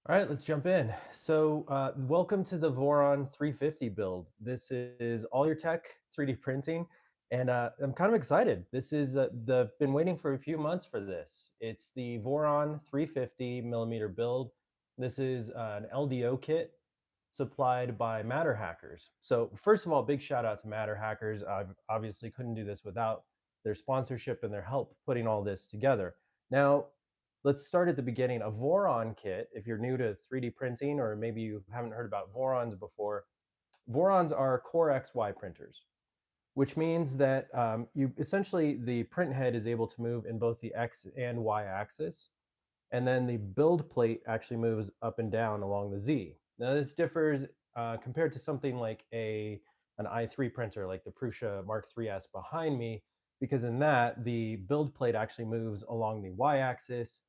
All right, let's jump in. Welcome to the Voron 350 build. This is all your tech 3D printing, and I'm kind of excited. This is the been waiting for a few months for this. It's the Voron 350 millimeter build. This is an LDO kit supplied by Matter Hackers. So first of all, big shout out to Matter Hackers. I obviously couldn't do this without their sponsorship and their help putting all this together. Now, let's start at the beginning. A Voron kit, if you're new to 3D printing or maybe you haven't heard about Vorons before, Vorons are CoreXY printers, which means that you essentially the print head is able to move in both the X and Y axis, and then the build plate actually moves up and down along the Z. Now this differs compared to something like an i3 printer like the Prusa Mark 3S behind me, because in that the build plate actually moves along the Y axis,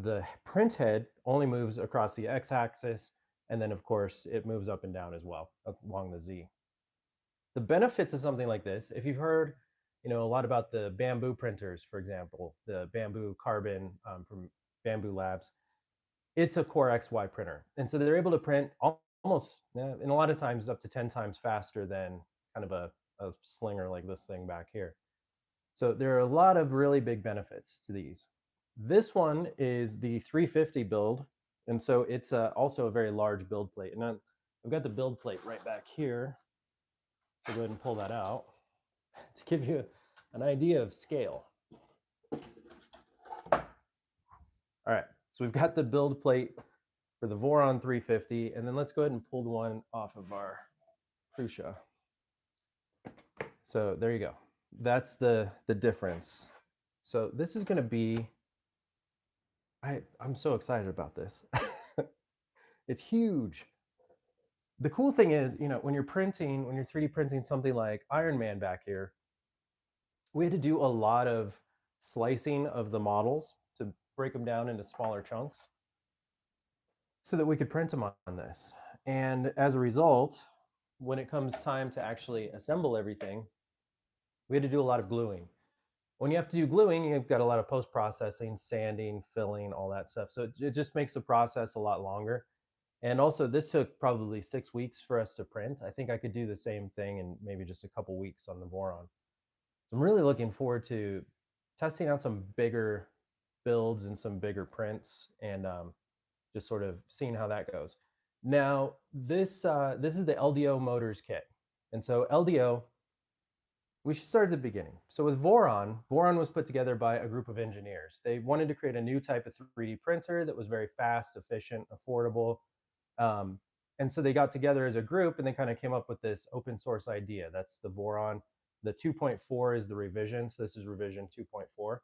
the print head only moves across the x-axis, and then of course it moves up and down as well along the z. The benefits of something like this, if you've heard a lot about the bamboo printers, for example, the bamboo carbon from Bamboo Labs, it's a CoreXY printer, and so they're able to print almost in a lot of times up to 10 times faster than kind of a slinger like this thing back here. So there are a lot of really big benefits to these. This one is the 350 build, and so it's also a very large build plate. And I've got the build plate right back here. I'll go ahead and pull that out to give you an idea of scale. All right, so we've got the build plate for the Voron 350, and then let's go ahead and pull the one off of our Prusa. So there you go. That's the difference. So this is going to be, I'm so excited about this. It's huge. The cool thing is, when you're 3D printing something like Iron Man back here, we had to do a lot of slicing of the models to break them down into smaller chunks so that we could print them on this. And as a result, when it comes time to actually assemble everything, we had to do a lot of gluing. When you have to do gluing, you've got a lot of post-processing, sanding, filling, all that stuff. So it just makes the process a lot longer. And also, this took probably 6 weeks for us to print. I think I could do the same thing in maybe just a couple weeks on the Voron. So I'm really looking forward to testing out some bigger builds and some bigger prints, and just sort of seeing how that goes. Now, this is the LDO motors kit. And so LDO, we should start at the beginning. So with Voron, Voron was put together by a group of engineers. They wanted to create a new type of 3D printer that was very fast, efficient, affordable. And so they got together as a group and they kind of came up with this open source idea. That's the Voron. The 2.4 is the revision. So this is revision 2.4.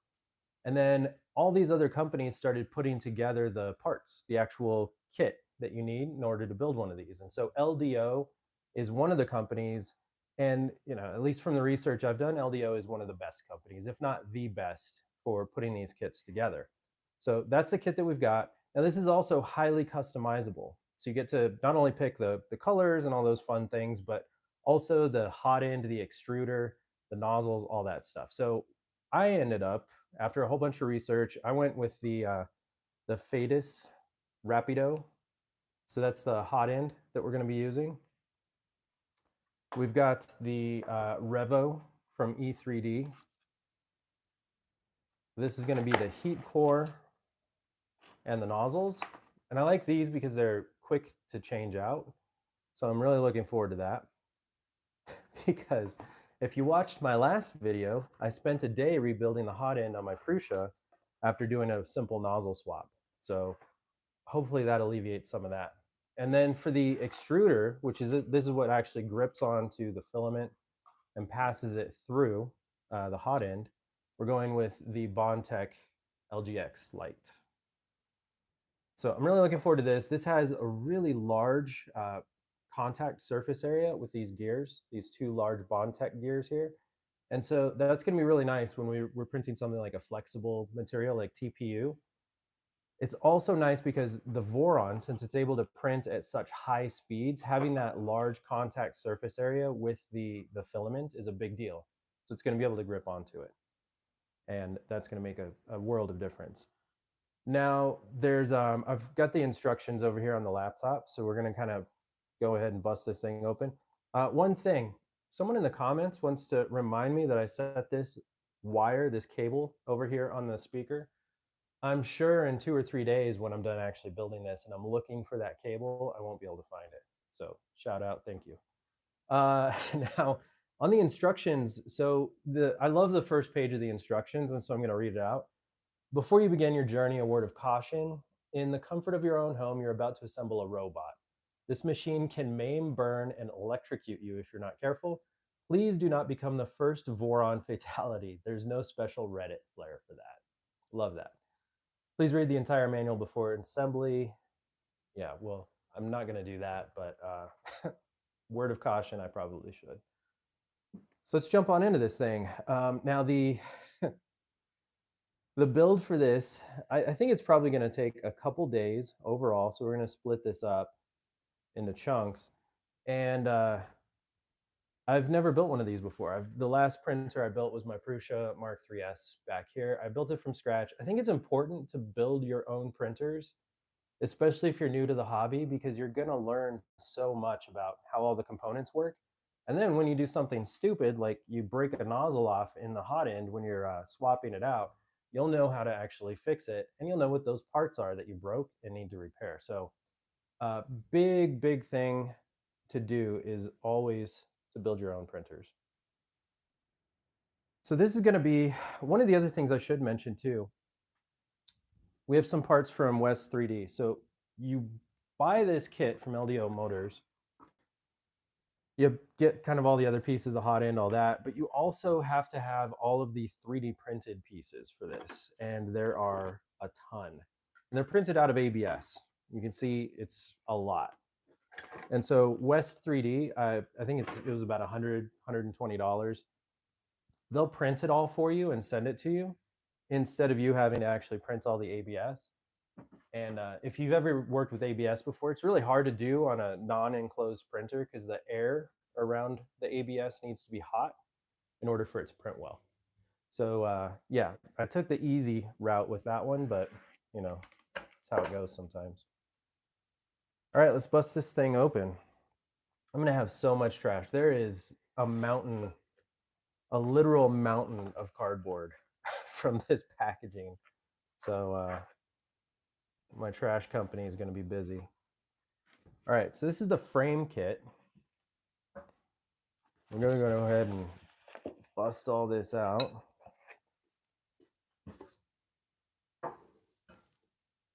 And then all these other companies started putting together the parts, the actual kit that you need in order to build one of these. And so LDO is one of the companies. And at least from the research I've done, LDO is one of the best companies, if not the best, for putting these kits together. So that's the kit that we've got. Now this is also highly customizable. So you get to not only pick the colors and all those fun things, but also the hot end, the extruder, the nozzles, all that stuff. So I ended up, after a whole bunch of research, I went with the Fadis Rapido. So that's the hot end that we're going to be using. We've got the Revo from E3D. This is going to be the heat core and the nozzles. And I like these because they're quick to change out. So I'm really looking forward to that. Because if you watched my last video, I spent a day rebuilding the hot end on my Prusa after doing a simple nozzle swap. So hopefully that alleviates some of that. And then for the extruder, which is this is what actually grips onto the filament and passes it through the hot end, we're going with the Bondtech LGX Lite. So I'm really looking forward to this. This has a really large contact surface area with these gears, these two large Bondtech gears here. And so that's going to be really nice when we're printing something like a flexible material like TPU. It's also nice because the Voron, since it's able to print at such high speeds, having that large contact surface area with the filament is a big deal. So it's going to be able to grip onto it. And that's going to make a world of difference. Now there's I've got the instructions over here on the laptop, so we're gonna kind of go ahead and bust this thing open. One thing, someone in the comments wants to remind me that I set this wire, this cable over here on the speaker. I'm sure in 2 or 3 days when I'm done actually building this and I'm looking for that cable, I won't be able to find it. So shout out, thank you. Uh, now on the instructions, so I love the first page of the instructions, and so I'm going to read it out. Before you begin your journey, a word of caution. In the comfort of your own home, you're about to assemble a robot. This machine can maim, burn, and electrocute you if you're not careful. Please do not become the first Voron fatality. There's no special Reddit flair for that. Love that. Please read the entire manual before assembly. Yeah, well, I'm not going to do that, but word of caution, I probably should. So let's jump on into this thing. Now, the build for this, I think it's probably going to take a couple days overall. So we're going to split this up into chunks. And I've never built one of these before. The last printer I built was my Prusa Mark 3S back here. I built it from scratch. I think it's important to build your own printers, especially if you're new to the hobby, because you're going to learn so much about how all the components work. And then when you do something stupid, like you break a nozzle off in the hot end when you're swapping it out, you'll know how to actually fix it, and you'll know what those parts are that you broke and need to repair. So big thing to do is always to build your own printers. So this is going to be one of the other things I should mention too. We have some parts from West 3D. So you buy this kit from LDO Motors. You get kind of all the other pieces, the hot end, all that, but you also have to have all of the 3D printed pieces for this. And there are a ton. And they're printed out of ABS. You can see it's a lot. And so West 3D, I think it was about $100, $120. They'll print it all for you and send it to you instead of you having to actually print all the ABS. And if you've ever worked with ABS before, it's really hard to do on a non-enclosed printer because the air around the ABS needs to be hot in order for it to print well. So yeah, I took the easy route with that one, but you know, that's how it goes sometimes. All right, let's bust this thing open. I'm gonna have so much trash. There is a mountain, a literal mountain of cardboard from this packaging. So my trash company is gonna be busy. All right, so this is the frame kit. We're gonna go ahead and bust all this out.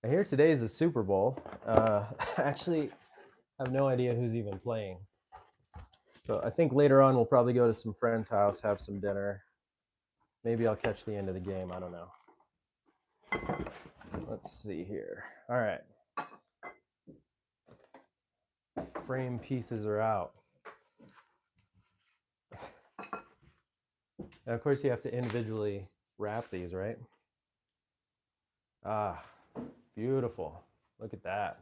I hear today is a Super Bowl. Actually, I have no idea who's even playing. So I think later on we'll probably go to some friend's house, have some dinner. Maybe I'll catch the end of the game. I don't know. Let's see here. All right. Frame pieces are out. Now, of course, you have to individually wrap these, right? Ah, beautiful. Look at that.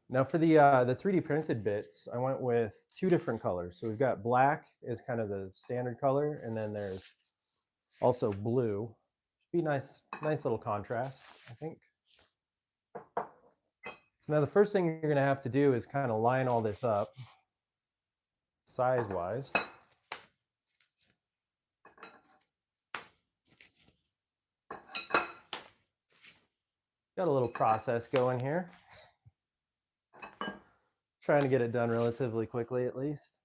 Now for the 3D printed bits, I went with two different colors. So we've got black is kind of the standard color, and then there's also blue. Should be nice little contrast, I think. So now the first thing you're gonna have to do is kind of line all this up size-wise. Got a little process going here. Trying to get it done relatively quickly at least.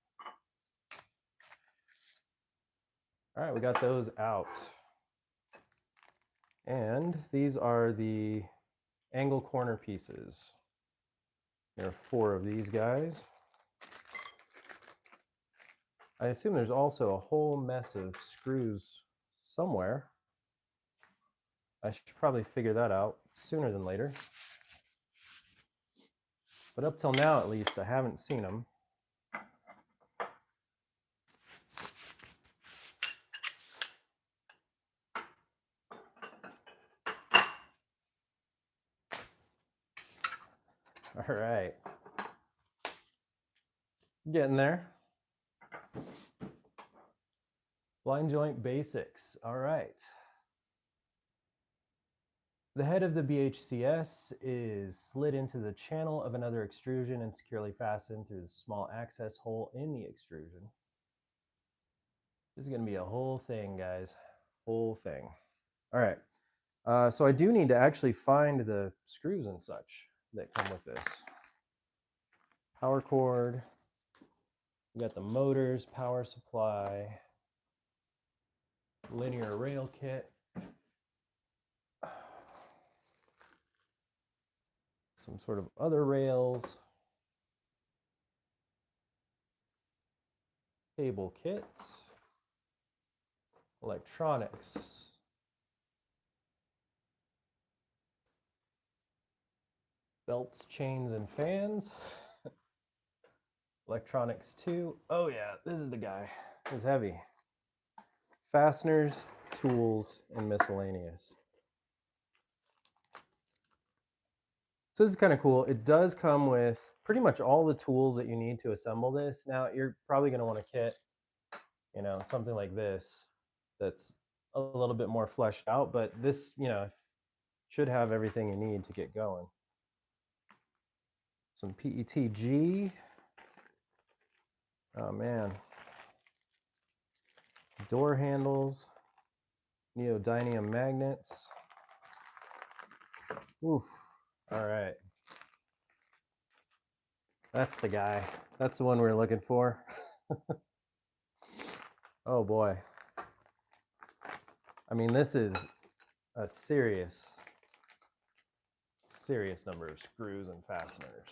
All right, we got those out. And these are the angle corner pieces. There are 4 of these guys. I assume there's also a whole mess of screws somewhere. I should probably figure that out sooner than later. But up till now, at least, I haven't seen them. All right. Getting there. Blind joint basics. All right. The head of the BHCS is slid into the channel of another extrusion and securely fastened through the small access hole in the extrusion. This is going to be a whole thing, guys. Whole thing. All right. So I do need to actually find the screws and such that come with this. Power cord. We got the motors, power supply, linear rail kit. Some sort of other rails. Cable kit. Electronics. Belts, chains, and fans. Electronics too. Oh yeah, this is the guy. It's heavy. Fasteners, tools, and miscellaneous. So this is kind of cool. It does come with pretty much all the tools that you need to assemble this. Now you're probably going to want a kit, you know, something like this that's a little bit more fleshed out, but this, you know, should have everything you need to get going. Some PETG. Oh man. Door handles, neodymium magnets. Oof. All right. That's the guy. That's the one we're looking for. Oh boy. I mean, this is a serious number of screws and fasteners.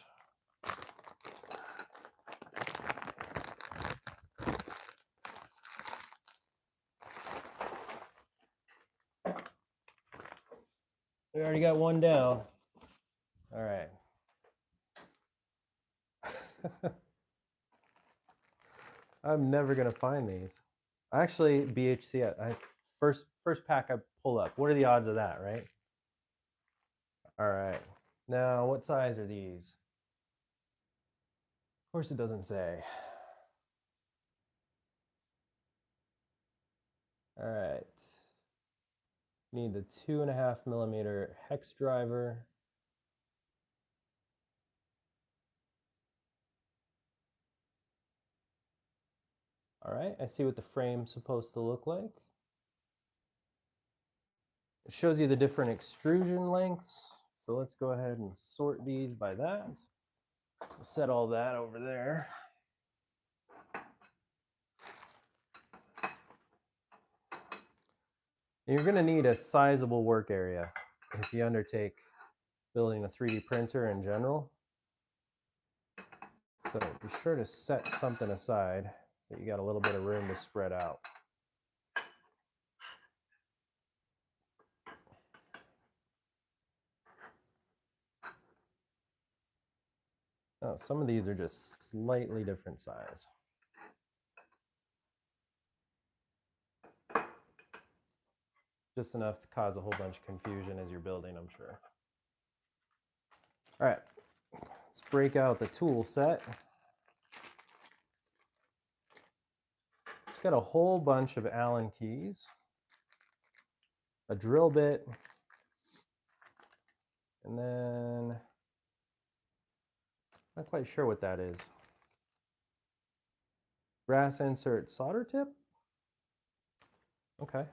We already got one down. All right. I'm never gonna find these. Actually, BHC, first pack I pull up. What are the odds of that, right? All right. Now, what size are these? Of course, it doesn't say. All right. Need the 2.5 millimeter hex driver. All right, I see what the frame's supposed to look like. It shows you the different extrusion lengths. So let's go ahead and sort these by that. Set all that over there. You're going to need a sizable work area if you undertake building a 3D printer in general. So be sure to set something aside so you got a little bit of room to spread out. Oh, some of these are just slightly different size. Just enough to cause a whole bunch of confusion as you're building, I'm sure. All right, let's break out the tool set. It's got a whole bunch of Allen keys, a drill bit, and then not quite sure what that is. Brass insert solder tip? Okay.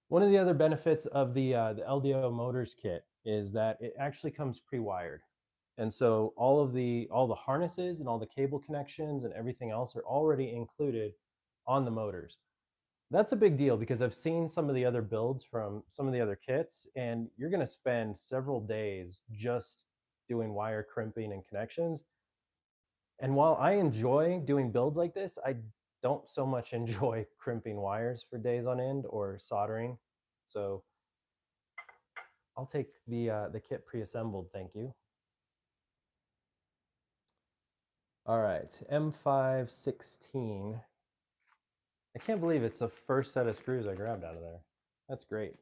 One of the other benefits of the LDO motors kit is that it actually comes pre-wired. And so all the harnesses and all the cable connections and everything else are already included on the motors. That's a big deal because I've seen some of the other builds from some of the other kits, and you're going to spend several days just doing wire crimping and connections. And while I enjoy doing builds like this, I don't so much enjoy crimping wires for days on end or soldering. So I'll take the kit pre-assembled, thank you. All right, M516. I can't believe it's the first set of screws I grabbed out of there. That's great.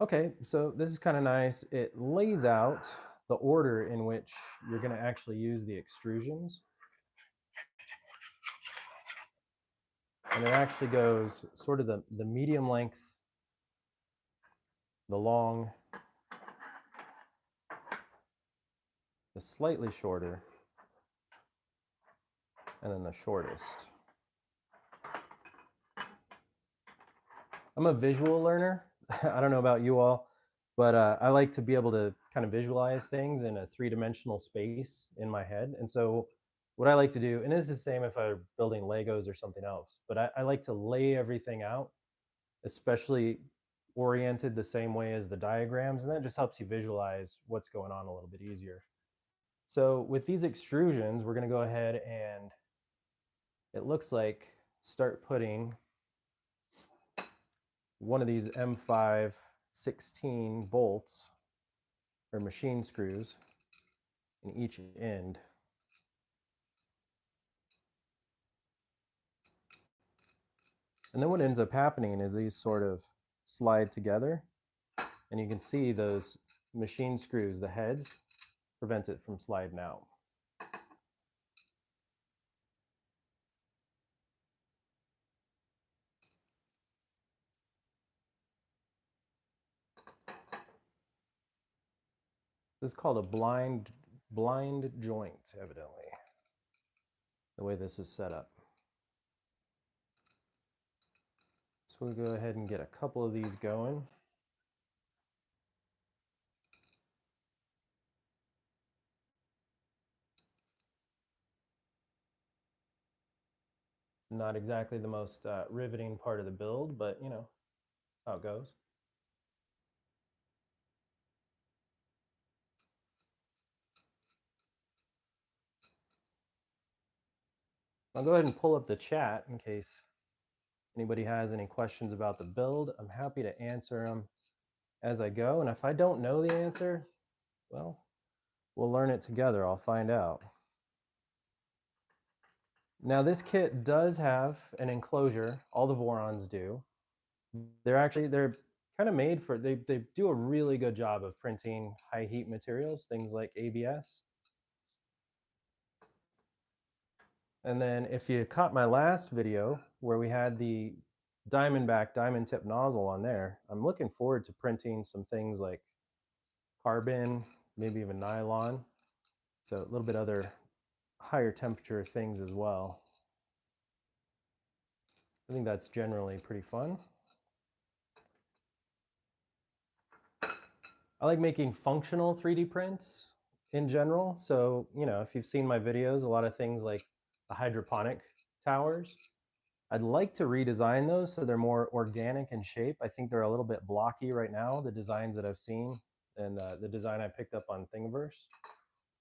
Okay, so this is kind of nice. It lays out the order in which you're going to actually use the extrusions. And it actually goes sort of the medium length, the long, the slightly shorter, and then the shortest. I'm a visual learner. I don't know about you all, but I like to be able to kind of visualize things in a three-dimensional space in my head. And so what I like to do, and it's the same if I'm building Legos or something else, but I like to lay everything out, especially oriented the same way as the diagrams, and that just helps you visualize what's going on a little bit easier. So with these extrusions, we're going to go ahead and it looks like start putting one of these M5 16 bolts or machine screws in each end. And then what ends up happening is these sort of slide together, and you can see those machine screws, the heads, prevent it from sliding out. This is called a blind joint, evidently, the way this is set up. So we'll go ahead and get a couple of these going. Not exactly the most riveting part of the build, but you know how it goes. I'll go ahead and pull up the chat in case anybody has any questions about the build. I'm happy to answer them as I go. And if I don't know the answer, well, we'll learn it together. I'll find out. Now this kit does have an enclosure. All the Vorons do. They're kind of made for, they do a really good job of printing high heat materials, things like ABS. And then if you caught my last video where we had the Diamondback diamond tip nozzle on there, I'm looking forward to printing some things like carbon, maybe even nylon. So a little bit other higher temperature things as well. I think that's generally pretty fun. I like making functional 3D prints in general. So, you know, if you've seen my videos, a lot of things like the hydroponic towers, I'd like to redesign those so they're more organic in shape. I think they're a little bit blocky right now, the designs that I've seen and the design I picked up on Thingiverse.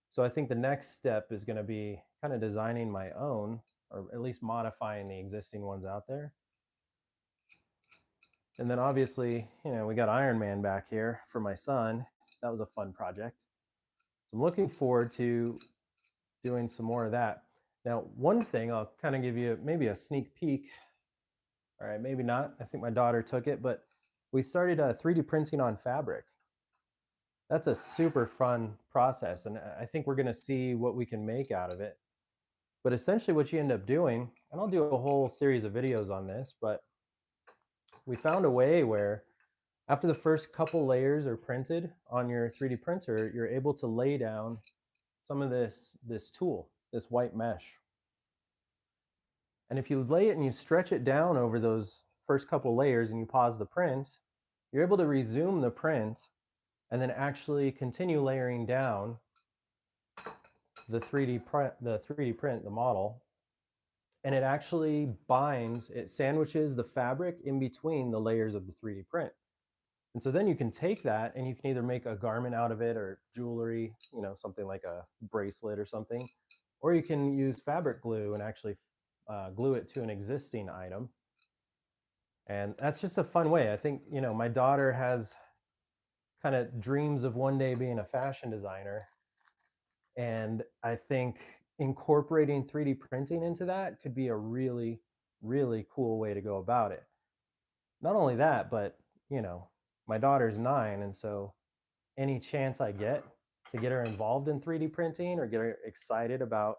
So I think the next step is going to be kind of designing my own, or at least modifying the existing ones out there. And then obviously, you know, we got Iron Man back here for my son. That was a fun project. So I'm looking forward to doing some more of that. Now, one thing I'll kind of give you maybe a sneak peek. All right, maybe not. I think my daughter took it, but we started 3D printing on fabric. That's a super fun process, and I think we're going to see what we can make out of it. But essentially what you end up doing, and I'll do a whole series of videos on this, but we found a way where after the first couple layers are printed on your 3D printer, you're able to lay down some of this tool, this white mesh. And if you lay it and you stretch it down over those first couple layers and you pause the print, you're able to resume the print and then actually continue layering down the 3D print, the model, and it actually binds, it sandwiches the fabric in between the layers of the 3D print. And so then you can take that and you can either make a garment out of it or jewelry, you know, something like a bracelet or something, or you can use fabric glue and actually glue it to an existing item. And that's just a fun way. I think, you know, my daughter has kind of dreams of one day being a fashion designer. And I think incorporating 3D printing into that could be a really, really cool way to go about it. Not only that, but, you know, my daughter's 9, and so any chance I get to get her involved in 3D printing or get her excited about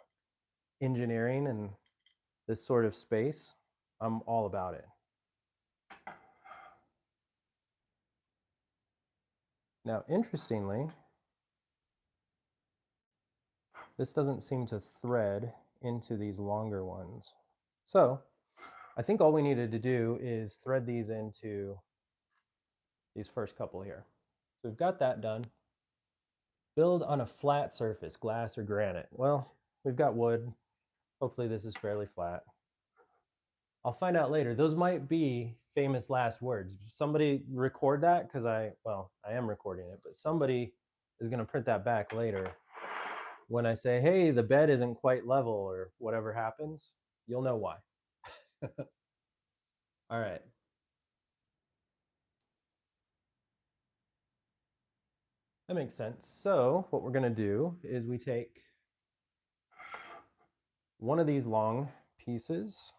engineering and this sort of space, I'm all about it. Now, interestingly, this doesn't seem to thread into these longer ones. So I think all we needed to do is thread these into these first couple here. So we've got that done. Build on a flat surface, glass or granite. Well, we've got wood. Hopefully this is fairly flat. I'll find out later. Those might be famous last words. Somebody record that, because I am recording it, but somebody is going to print that back later. When I say, hey, the bed isn't quite level or whatever happens, you'll know why. All right. That makes sense. So what we're going to do is we take one of these long pieces,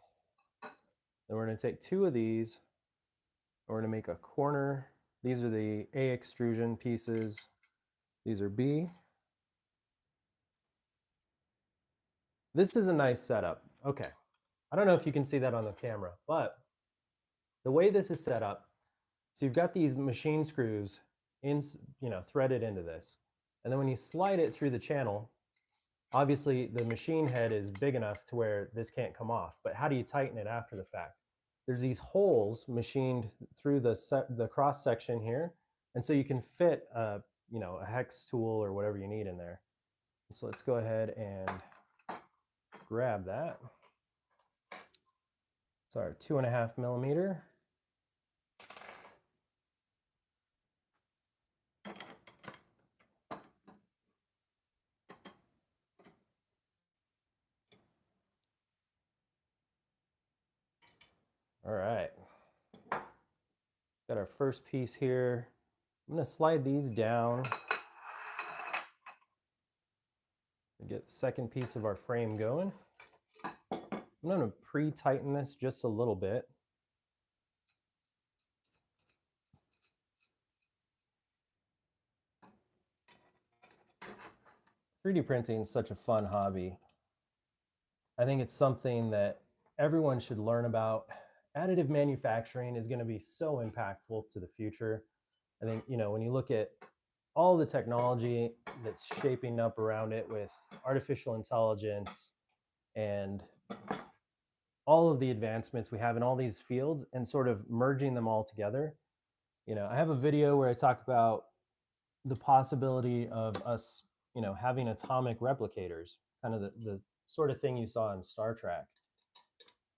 and we're going to take two of these, and we're going to make a corner. These are the A extrusion pieces. These are B. This is a nice setup. Okay. I don't know if you can see that on the camera, but the way this is set up, so you've got these machine screws threaded into this. And then when you slide it through the channel, obviously the machine head is big enough to where this can't come off. But how do you tighten it after the fact? There's these holes machined through the cross section here. And so you can fit a hex tool or whatever you need in there. So let's go ahead and grab that. It's our 2.5 millimeter. All right. Got our first piece here. I'm going to slide these down. Get the second piece of our frame going. I'm going to pre-tighten this just a little bit. .3D printing is such a fun hobby. I think it's something that everyone should learn about. Additive manufacturing is going to be so impactful to the future. I think, when you look at all the technology that's shaping up around it with artificial intelligence and all of the advancements we have in all these fields and sort of merging them all together. I have a video where I talk about the possibility of us, having atomic replicators, kind of the sort of thing you saw in Star Trek.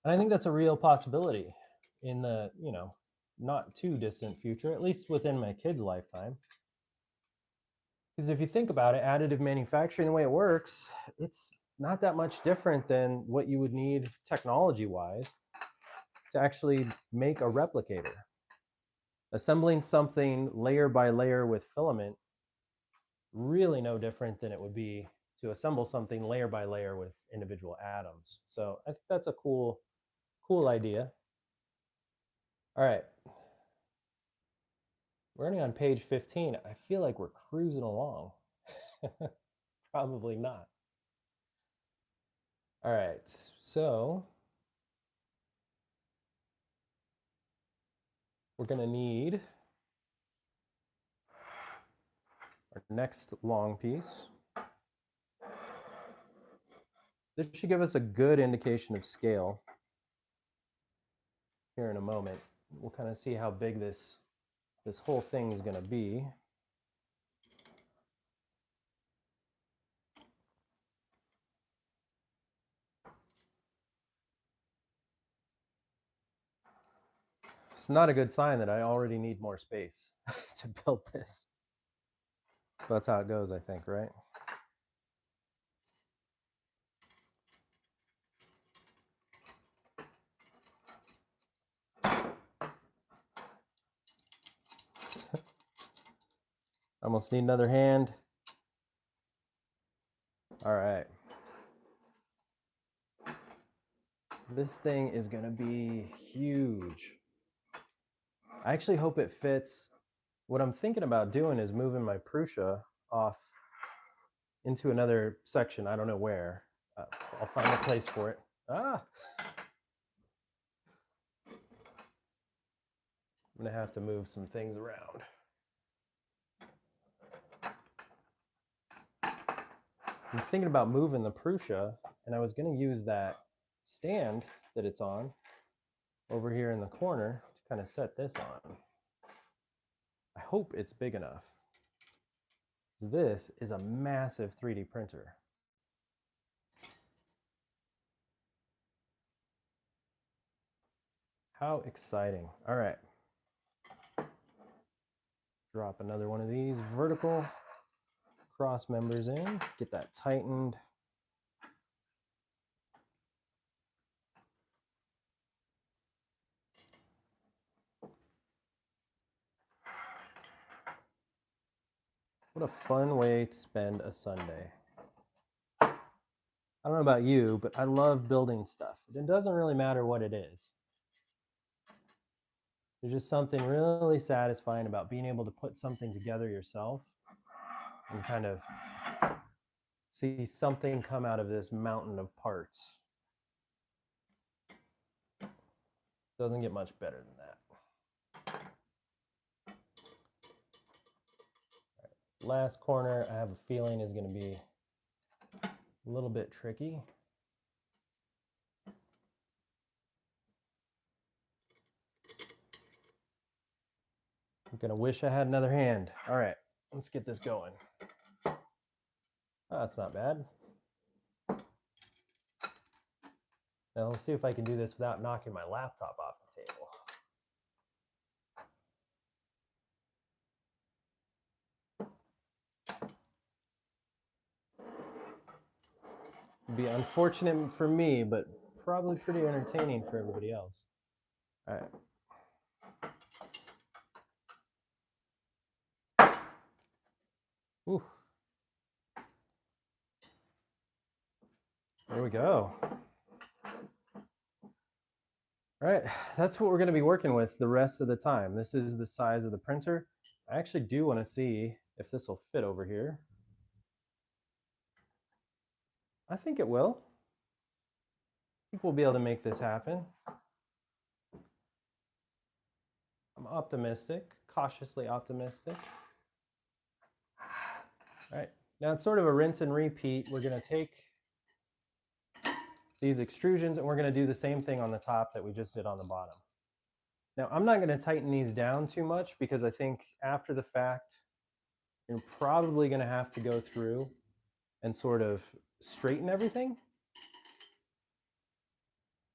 And I think that's a real possibility in the, not too distant future, at least within my kid's lifetime. Because if you think about it, additive manufacturing, the way it works, it's not that much different than what you would need technology-wise to actually make a replicator. Assembling something layer by layer with filament, really no different than it would be to assemble something layer by layer with individual atoms. So I think that's a cool idea. All right. We're only on page 15. I feel like we're cruising along. Probably not. All right, so we're going to need our next long piece. This should give us a good indication of scale here in a moment. We'll kind of see how big this whole thing is going to be. It's not a good sign that I already need more space to build this. But that's how it goes, I think, right? Almost need another hand. All right. This thing is going to be huge. I actually hope it fits. What I'm thinking about doing is moving my Prusa off into another section. I don't know where. I'll find a place for it. I'm gonna have to move some things around. I'm thinking about moving the Prusa, and I was gonna use that stand that it's on over here in the corner to kind of set this on. I hope it's big enough. This is a massive 3D printer. How exciting. All right. Drop another one of these vertical cross members in, get that tightened. What a fun way to spend a Sunday. I don't know about you, but I love building stuff. It doesn't really matter what it is. There's just something really satisfying about being able to put something together yourself and kind of see something come out of this mountain of parts. Doesn't get much better than that. Right. Last corner, I have a feeling is going to be a little bit tricky. I'm gonna wish I had another hand. All right, let's get this going. Oh, that's not bad. Now let's see if I can do this without knocking my laptop off the table. It'd be unfortunate for me, but probably pretty entertaining for everybody else. All right. Ooh. There we go. All right, that's what we're going to be working with the rest of the time. This is the size of the printer. I actually do want to see if this will fit over here. I think it will. I think we'll be able to make this happen. I'm optimistic, cautiously optimistic. All right, now it's sort of a rinse and repeat. We're going to take these extrusions and we're going to do the same thing on the top that we just did on the bottom. Now, I'm not going to tighten these down too much because I think after the fact, you're probably going to have to go through and sort of straighten everything.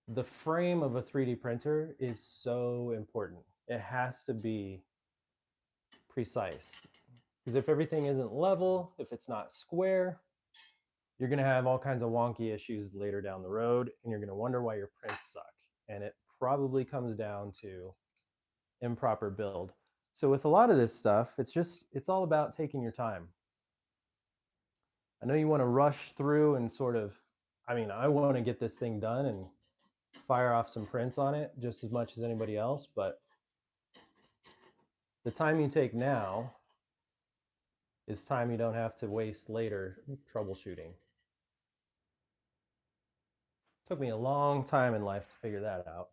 The frame of a 3D printer is so important. It has to be precise. Because if everything isn't level, if it's not square, you're going to have all kinds of wonky issues later down the road, and you're going to wonder why your prints suck. And it probably comes down to improper build. So with a lot of this stuff, it's all about taking your time. I know you want to rush through and sort of, I want to get this thing done and fire off some prints on it just as much as anybody else, but the time you take now is time you don't have to waste later troubleshooting. It took me a long time in life to figure that out.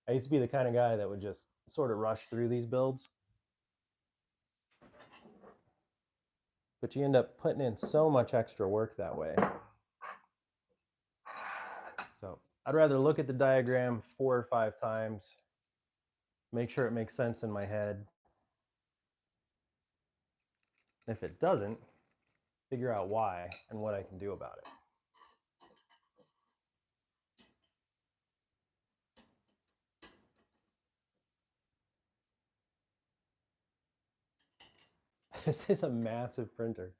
I used to be the kind of guy that would just sort of rush through these builds. But you end up putting in so much extra work that way. So I'd rather look at the diagram 4 or 5 times, make sure it makes sense in my head. If it doesn't, figure out why and what I can do about it. This is a massive printer.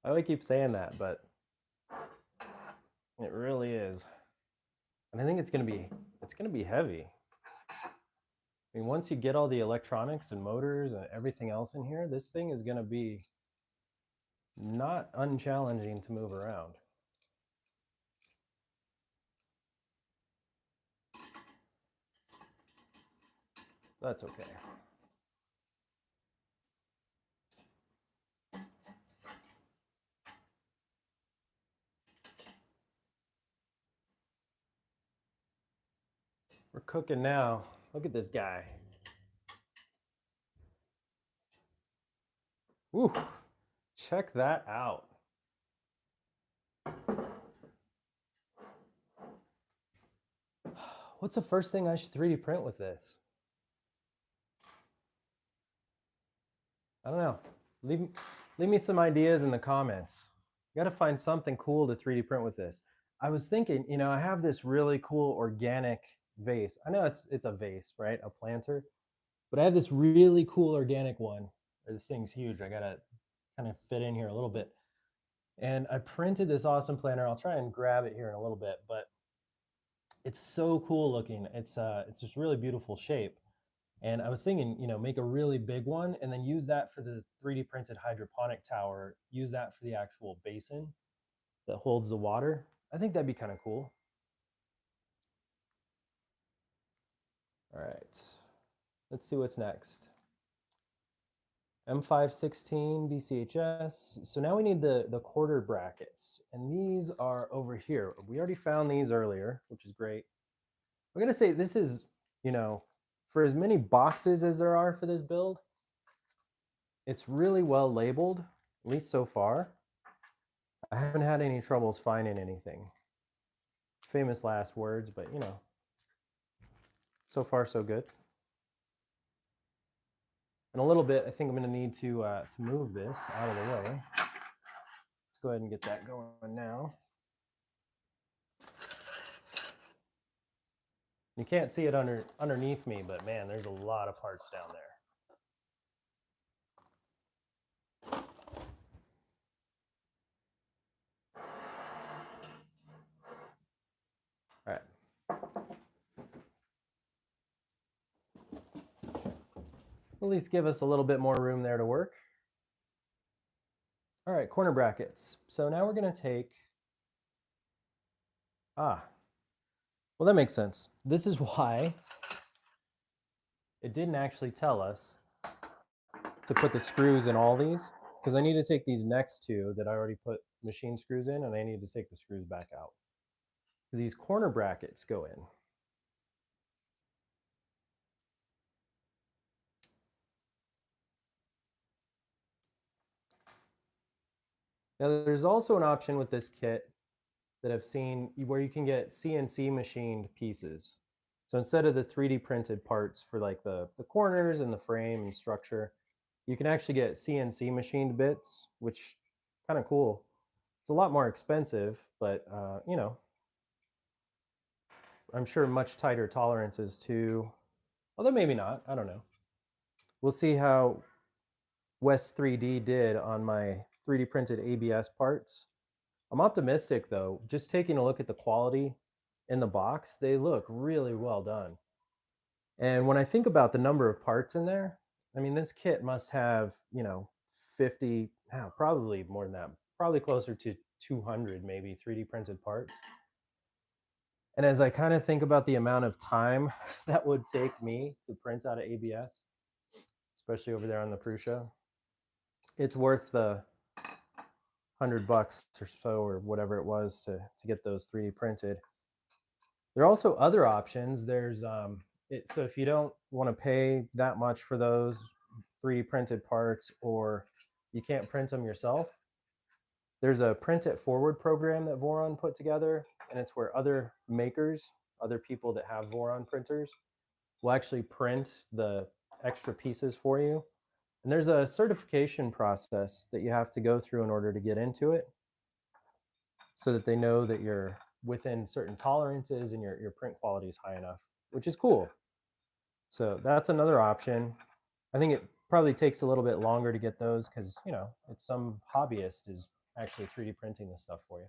I only keep saying that, but it really is. And I think it's gonna be heavy. I mean, once you get all the electronics and motors and everything else in here, this thing is gonna be not unchallenging to move around. That's okay. We're cooking now. look at this guy. Woo, check that out. What's the first thing I should 3D print with this? I don't know. Leave me some ideas in the comments. You got to find something cool to 3D print with this. I was thinking, you know, I have this really cool organic vase. I know it's a vase, right? A planter. But I have this really cool organic one. This thing's huge. I got to kind of fit in here a little bit. And I printed this awesome planter. I'll try and grab it here in a little bit, but it's so cool looking. It's just really beautiful shape. And I was thinking, you know, make a really big one and then use that for the 3D printed hydroponic tower. Use that for the actual basin that holds the water. I think that'd be kind of cool. All right, let's see what's next. M516 BCHS. So now we need the quarter brackets, and these are over here. We already found these earlier, which is great. I'm gonna say this is, you know, for as many boxes as there are for this build, it's really well labeled, at least so far. I haven't had any troubles finding anything. Famous last words, but you know, so far so good. In a little bit, I think I'm going to need to move this out of the way. Let's go ahead and get that going now. You can't see it underneath me, but man, there's a lot of parts down there. All right. At least give us a little bit more room there to work. All right, corner brackets. So now we're going to take, well, that makes sense. This is why it didn't actually tell us to put the screws in all these, because I need to take these next two that I already put machine screws in, and I need to take the screws back out, because these corner brackets go in. Now, there's also an option with this kit that I've seen where you can get CNC machined pieces. So instead of the 3D printed parts for like the corners and the frame and structure, you can actually get CNC machined bits, which kind of cool. It's a lot more expensive, but you know, I'm sure much tighter tolerances too. Although maybe not, I don't know. We'll see how West 3D did on my 3D printed ABS parts. I'm optimistic though, just taking a look at the quality in the box, they look really well done. And when I think about the number of parts in there, I mean, this kit must have, you know, 50, probably more than that, probably closer to 200 maybe 3D printed parts. And as I kind of think about the amount of time that would take me to print out of ABS, especially over there on the Prusa, it's worth the $100 or so or whatever it was to get those 3D printed. There are also other options. There's so if you don't want to pay that much for those 3D printed parts, or you can't print them yourself, there's a print it forward program that Voron put together, and it's where other makers, other people that have Voron printers, will actually print the extra pieces for you. And there's a certification process that you have to go through in order to get into it, so that they know that you're within certain tolerances and your print quality is high enough, which is cool. So that's another option. I think it probably takes a little bit longer to get those because, you know, it's some hobbyist is actually 3D printing this stuff for you.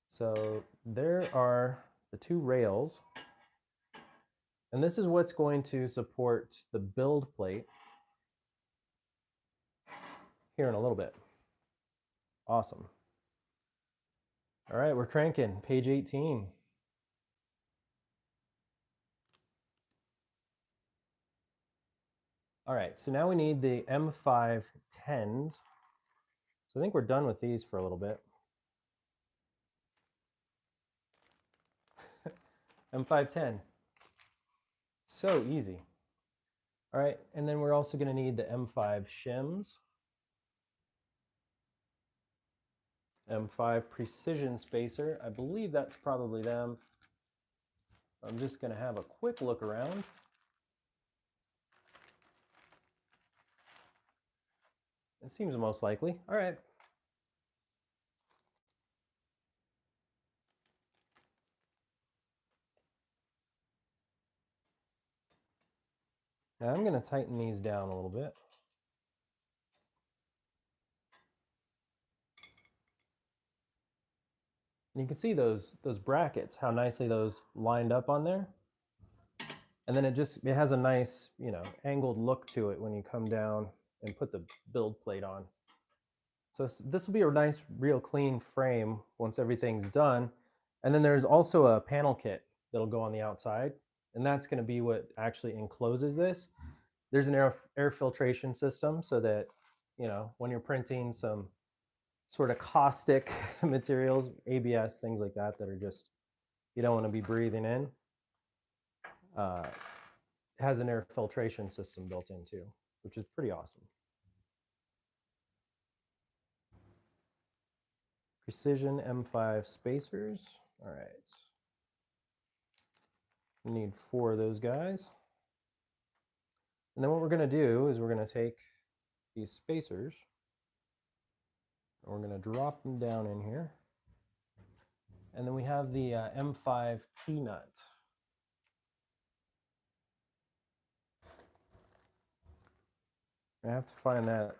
So there are the two rails. And this is what's going to support the build plate here in a little bit. Awesome. All right, we're cranking. Page 18. All right, so now we need the M510s. So I think we're done with these for a little bit. M510. So easy. All right, and then we're also going to need the M5 shims, M5 precision spacer. I believe that's probably them. I'm just going to have a quick look around. It seems most likely. All right. Now I'm going to tighten these down a little bit. And you can see those brackets, how nicely those lined up on there. And then it has a nice, angled look to it when you come down and put the build plate on. So this will be a nice, real clean frame once everything's done. And then there's also a panel kit that'll go on the outside. And that's going to be what actually encloses this. There's an air filtration system so that, when you're printing some sort of caustic materials, ABS, things like that are just, you don't want to be breathing in. It has an air filtration system built in too, which is pretty awesome. Precision M5 spacers. All right. We need 4 of those guys. And then what we're going to do is we're going to take these spacers and we're going to drop them down in here. And then we have the M5 T-nut. I have to find that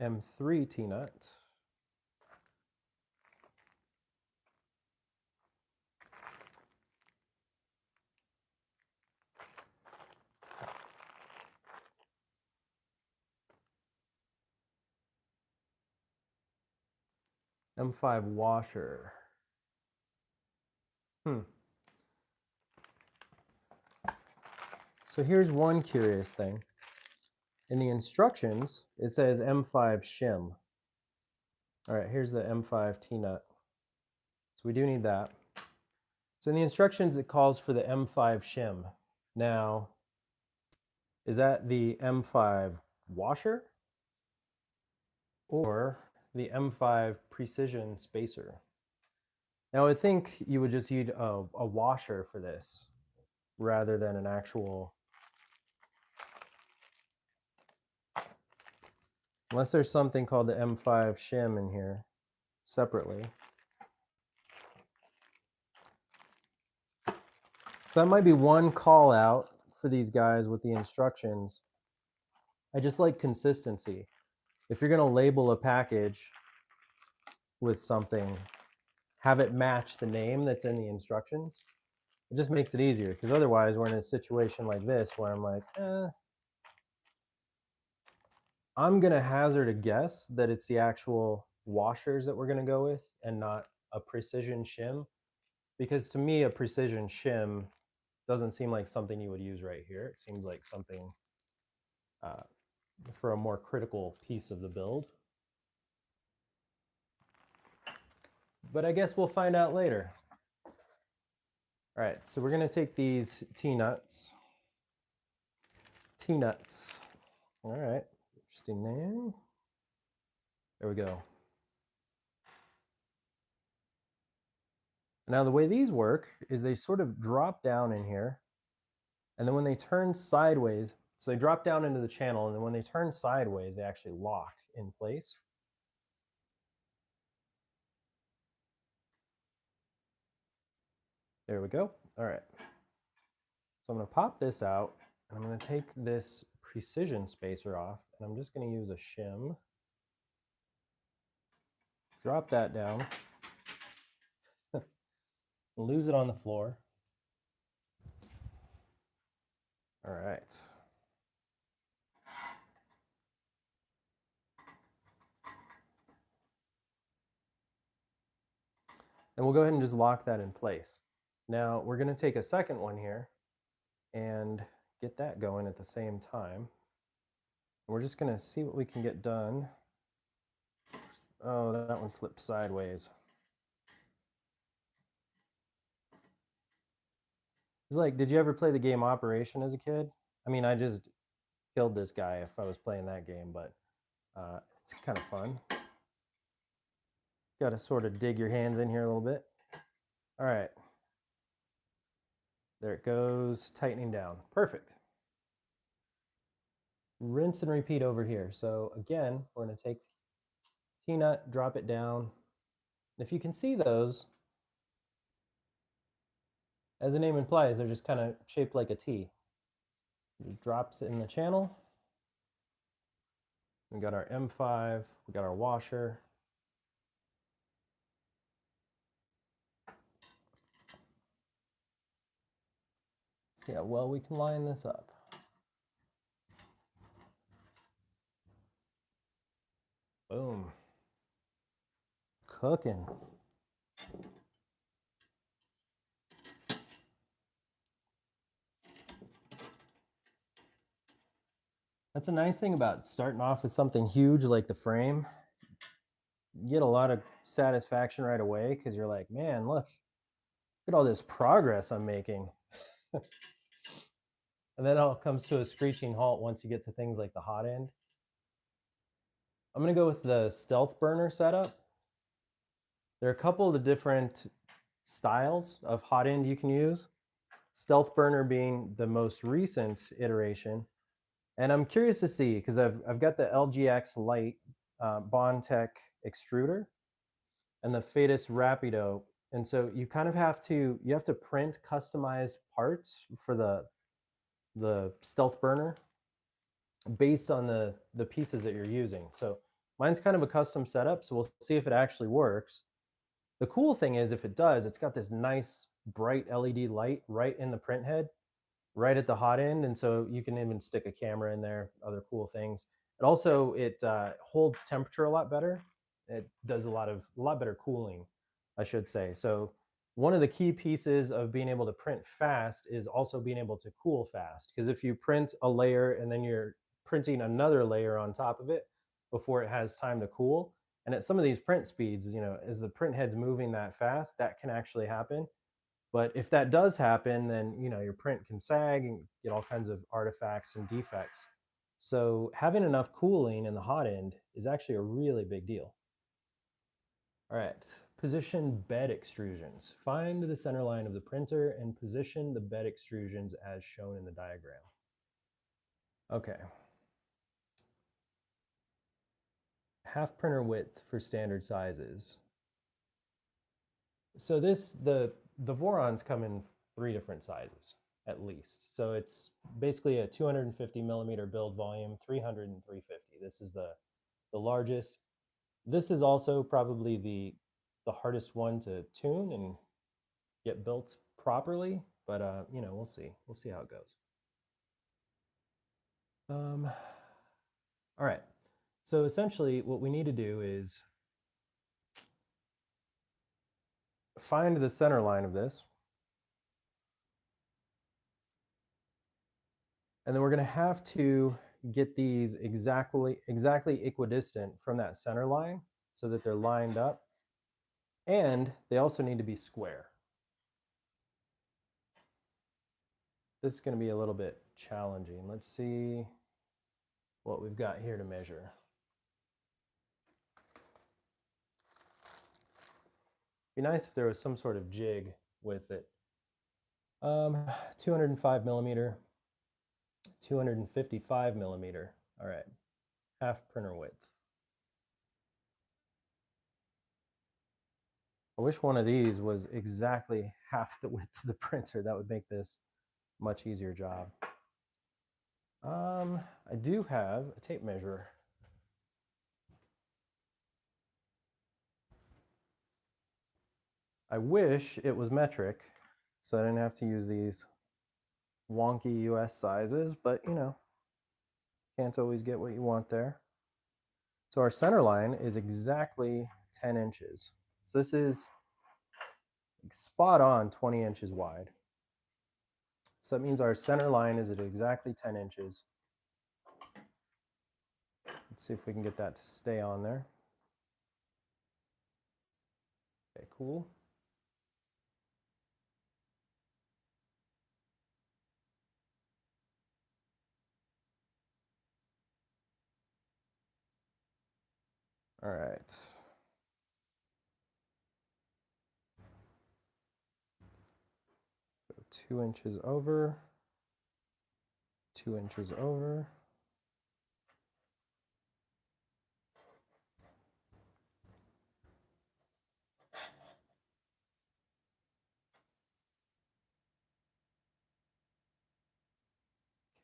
M3 T-nut. M5 washer. So here's one curious thing. In the instructions, it says M5 shim. All right, here's the M5 T-nut. So we do need that. So in the instructions, it calls for the M5 shim. Now, is that the M5 washer or the M5 precision spacer? Now, I think you would just need a washer for this rather than an actual, unless there's something called the M5 shim in here separately. So that might be one call out for these guys with the instructions. I just like consistency. If you're going to label a package with something, have it match the name that's in the instructions. It just makes it easier, because otherwise we're in a situation like this where I'm like, I'm going to hazard a guess that it's the actual washers that we're going to go with and not a precision shim, because to me a precision shim doesn't seem like something you would use right here. It seems like something for a more critical piece of the build. But I guess we'll find out later. All right, so we're going to take these T-nuts. T-nuts. All right, interesting name. There we go. Now the way these work is they sort of drop down in here, and then when they turn sideways, so they drop down into the channel, and then when they turn sideways, they actually lock in place. There we go. All right. So I'm going to pop this out, and I'm going to take this precision spacer off, and I'm just going to use a shim. Drop that down. Lose it on the floor. All right. And we'll go ahead and just lock that in place. Now we're going to take a second one here and get that going at the same time. We're just going to see what we can get done. Oh, that one flipped sideways. It's like, did you ever play the game Operation as a kid? I mean, I just killed this guy if I was playing that game, but it's kind of fun. Got to sort of dig your hands in here a little bit. All right. There it goes, tightening down. Perfect. Rinse and repeat over here. So again, we're going to take T-nut, drop it down. If you can see those, as the name implies, they're just kind of shaped like a T. It drops it in the channel. We got our M5, we got our washer. See how well we can line this up. Boom. Cooking. That's a nice thing about starting off with something huge like the frame. You get a lot of satisfaction right away because you're like, man, look at all this progress I'm making. And then it all comes to a screeching halt once you get to things like the hot end. I'm going to go with the stealth burner setup. There are a couple of different styles of hot end you can use. Stealth burner being the most recent iteration. And I'm curious to see, because I've got the LGX Lite Bondtech extruder and the Fadis Rapido. And so you kind of have to print customized parts for the stealth burner based on the pieces that you're using. So mine's kind of a custom setup, so we'll see if it actually works. The cool thing is, if it does, it's got this nice bright LED light right in the print head, right at the hot end, and so you can even stick a camera in there, other cool things. It also holds temperature a lot better. It does a lot better cooling, I should say. So one of the key pieces of being able to print fast is also being able to cool fast, because if you print a layer and then you're printing another layer on top of it before it has time to cool, and at some of these print speeds, you know, as the print head's moving that fast, that can actually happen. But if that does happen, then, you know, your print can sag and get all kinds of artifacts and defects. So having enough cooling in the hot end is actually a really big deal. All right, position bed extrusions. Find the center line of the printer and position the bed extrusions as shown in the diagram. Okay. Half printer width for standard sizes. So the Vorons come in 3 different sizes, at least. So it's basically a 250 millimeter build volume, 300 and 350. This is the largest. This is also probably the hardest one to tune and get built properly, but you know, we'll see. We'll see how it goes. All right. So essentially what we need to do is find the center line of this. And then we're going to have to get these exactly equidistant from that center line so that they're lined up. And they also need to be square. This is going to be a little bit challenging. Let's see what we've got here to measure. Be nice if there was some sort of jig with it. 205 millimeter, 255 millimeter. All right, half printer width. I wish one of these was exactly half the width of the printer. That would make this a much easier job. I do have a tape measure. I wish it was metric, so I didn't have to use these wonky US sizes, but you know, can't always get what you want there. So our center line is exactly 10 inches. So this is spot on 20 inches wide. So that means our center line is at exactly 10 inches. Let's see if we can get that to stay on there. Okay, cool. All right. Go 2 inches over, 2 inches over.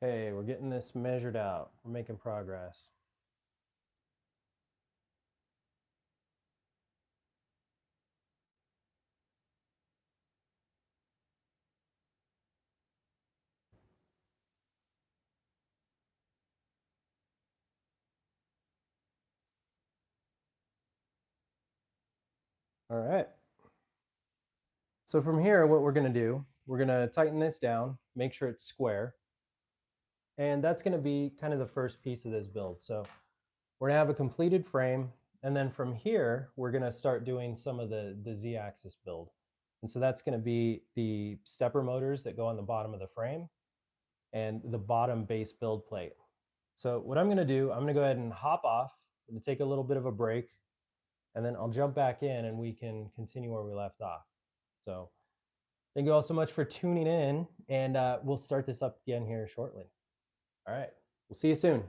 Okay, we're getting this measured out. We're making progress. All right. So from here, what we're going to do, we're going to tighten this down, make sure it's square. And that's going to be kind of the first piece of this build. So we're going to have a completed frame. And then from here, we're going to start doing some of the Z-axis build. And so that's going to be the stepper motors that go on the bottom of the frame and the bottom base build plate. So what I'm going to do, I'm going to go ahead and hop off. I'm going to take a little bit of a break, and then I'll jump back in and we can continue where we left off. So thank you all so much for tuning in, and we'll start this up again here shortly. All right, we'll see you soon.